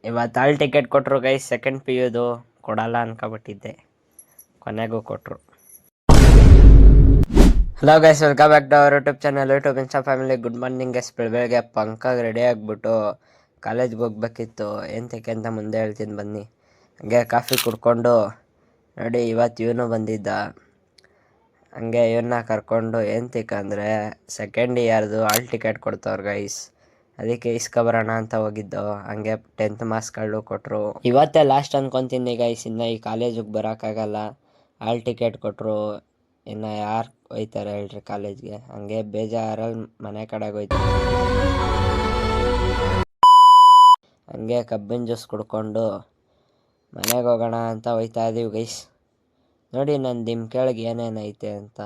ಇವತ್ತು hall ticket ಕೊಟ್ಟರು guys, second P ಯುದು ಕೊಡಲ್ಲ ಅನ್ಕೊಬಿಟ್ಟಿದ್ದೆ, ಕೊನೆಗೂ ಕೊಟ್ಟರು. Hello guys, welcome back to our YouTube channel, YouTube insta family. Good morning guys. ಬೆಳಗ್ಗೆ ಪಂಕಾಗಿ ರೆಡಿ ಆಗಿಬಿಟ್ಟು ಕಾಲೇಜ್ಗೆ ಹೋಗ್ಬೇಕಿತ್ತು. ಏನಕ್ಕೆ ಅಂತ ಮುಂದೆ ಹೇಳ್ತೀನಿ ಬನ್ನಿ. ಹಂಗೆ ಕಾಫಿ ಕುಡ್ಕೊಂಡು ನೋಡಿ, ಇವತ್ತು ಇವನು ಬಂದಿದ್ದ. ಹಂಗೆ ಇವನ್ನ ಕರ್ಕೊಂಡು ಏನಕ್ಕೆ ಸೆಕೆಂಡ್ ಇಯರ್ದು ಹಾಲ್ ಟಿಕೆಟ್ ಕೊಡ್ತವ್ರು ಗೈಸ್, ಅದಕ್ಕೆ ಇಸ್ಕೊಬರೋಣ ಅಂತ ಹೋಗಿದ್ದು. ಹಂಗೆ 10th ಮಾರ್ಕ್ಸ್ಗಳು ಕೊಟ್ಟರು. ಇವತ್ತೇ ಲಾಸ್ಟ್ ಅನ್ಕೊತೀನಿ ಗೈಸ್, ಇನ್ನು ಈ ಕಾಲೇಜಿಗೆ ಬರೋಕ್ಕಾಗಲ್ಲ. ಹಾಲ್ ಟಿಕೆಟ್ ಕೊಟ್ಟರು, ಇನ್ನು ಯಾರು ಹೋಯ್ತಾರೆ ಹೇಳ್ರಿ ಕಾಲೇಜ್ಗೆ. ಹಂಗೆ ಬೇಜಾರಲ್ಲಿ ಮನೆ ಕಡೆಗೆ ಹೋಯ್ತಾರೆ. ಹಂಗೆ ಕಬ್ಬಿನ ಜ್ಯೂಸ್ ಕುಡ್ಕೊಂಡು ಮನೆಗೆ ಹೋಗೋಣ ಅಂತ ಹೋಯ್ತಾ ಇದೀವಿ ಗೈಸ್. ನೋಡಿ ನನ್ನ ದಿಮ್ ಕೆಳಗೆ ಏನೇನೈತೆ ಅಂತ.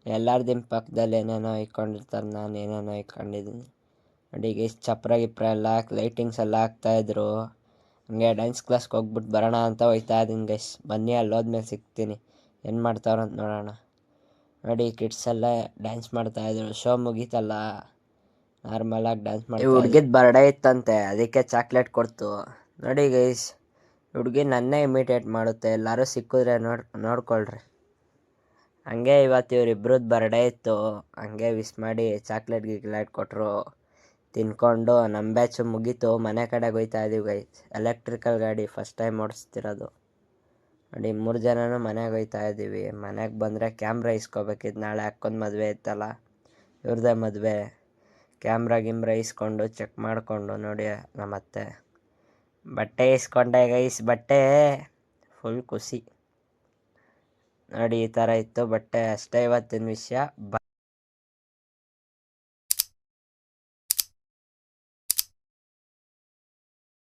ಎಲ್ಲರ ದಿಮ್ ಪಕ್ಕದಲ್ಲಿ ಏನೇನೋ ಇಟ್ಕೊಂಡಿರ್ತಾರೆ, ನಾನು ಏನೇನೋ ಇಟ್ಕೊಂಡಿದ್ದೀನಿ ನೋಡಿ ಗೈಸ್. ಚಪ್ರ ಗಿಪ್ರ ಎಲ್ಲ ಹಾಕಿ ಲೈಟಿಂಗ್ಸ್ ಎಲ್ಲ ಹಾಕ್ತಾಯಿದ್ರು. ಹಂಗೆ ಡ್ಯಾನ್ಸ್ ಕ್ಲಾಸ್ಗೆ ಹೋಗ್ಬಿಟ್ಟು ಬರೋಣ ಅಂತ ಹೋಯ್ತಾ ಇದ್ದೀನಿ ಗೈಸ್. ಬನ್ನಿ, ಅಲ್ಲಿ ಹೋದ್ಮೇಲೆ ಸಿಗ್ತೀನಿ, ಏನು ಮಾಡ್ತಾವ್ರಂತ ನೋಡೋಣ. ನೋಡಿ ಕಿಡ್ಸ್ ಎಲ್ಲ ಡ್ಯಾನ್ಸ್ ಮಾಡ್ತಾಯಿದ್ರು. ಶೋ ಮುಗೀತಲ್ಲ, ನಾರ್ಮಲಾಗಿ ಡ್ಯಾನ್ಸ್ ಮಾಡ್ತಾ. ಹುಡುಗಿದ ಬರ್ಡೇ ಇತ್ತಂತೆ, ಅದಕ್ಕೆ ಚಾಕ್ಲೇಟ್ ಕೊಡ್ತು. ನೋಡಿ ಗೈಸ್, ಹುಡುಗಿ ನನ್ನೇ ಇಮಿಟೇಟ್ ಮಾಡುತ್ತೆ. ಎಲ್ಲರೂ ಸಿಕ್ಕಿದ್ರೆ ನೋಡ್ಕೊಳ್ರಿ. ಹಂಗೆ ಇವತ್ತು ಇವರಿಬ್ರದ್ದು ಬರ್ಡೇ ಇತ್ತು. ಹಂಗೆ ವಿಶ್ ಮಾಡಿ ಚಾಕ್ಲೇಟ್ ಗಿಕ್ಲೇಟ್ ಕೊಟ್ಟರು. ತಿನ್ಕೊಂಡು ನಮ್ಮ ಬ್ಯಾಚು ಮುಗೀತು, ಮನೆ ಕಡೆಗೆ ಹೋಯ್ತಾ ಇದೀವಿ ಗೈಸ್. ಎಲೆಕ್ಟ್ರಿಕಲ್ ಗಾಡಿ ಫಸ್ಟ್ ಟೈಮ್ ಓಡಿಸ್ತಿರೋದು ನೋಡಿ. 3 ಜನನೂ ಮನೆಗೆ ಹೋಯ್ತಾ ಇದ್ದೀವಿ. ಮನೆಗೆ ಬಂದರೆ ಕ್ಯಾಮ್ರಾ ಇಸ್ಕೋಬೇಕಿದ್ದು, ನಾಳೆ ಅಕ್ಕೊಂದು ಮದುವೆ ಇತ್ತಲ್ಲ, ಇವ್ರದ್ದೇ ಮದುವೆ. ಕ್ಯಾಮ್ರಾ ಇಸ್ಕೊಂಡು ಚೆಕ್ ಮಾಡಿಕೊಂಡು ನೋಡಿ ನಮ್ಮತ್ತೆ ಬಟ್ಟೆ ಇಸ್ಕೊಂಡೆ ಗೈಸ್. ಬಟ್ಟೆ ಫುಲ್ ಖುಷಿ ನೋಡಿ, ಈ ಥರ ಇತ್ತು ಬಟ್ಟೆ. ಅಷ್ಟೇ ಇವತ್ತಿನ ವಿಷಯ.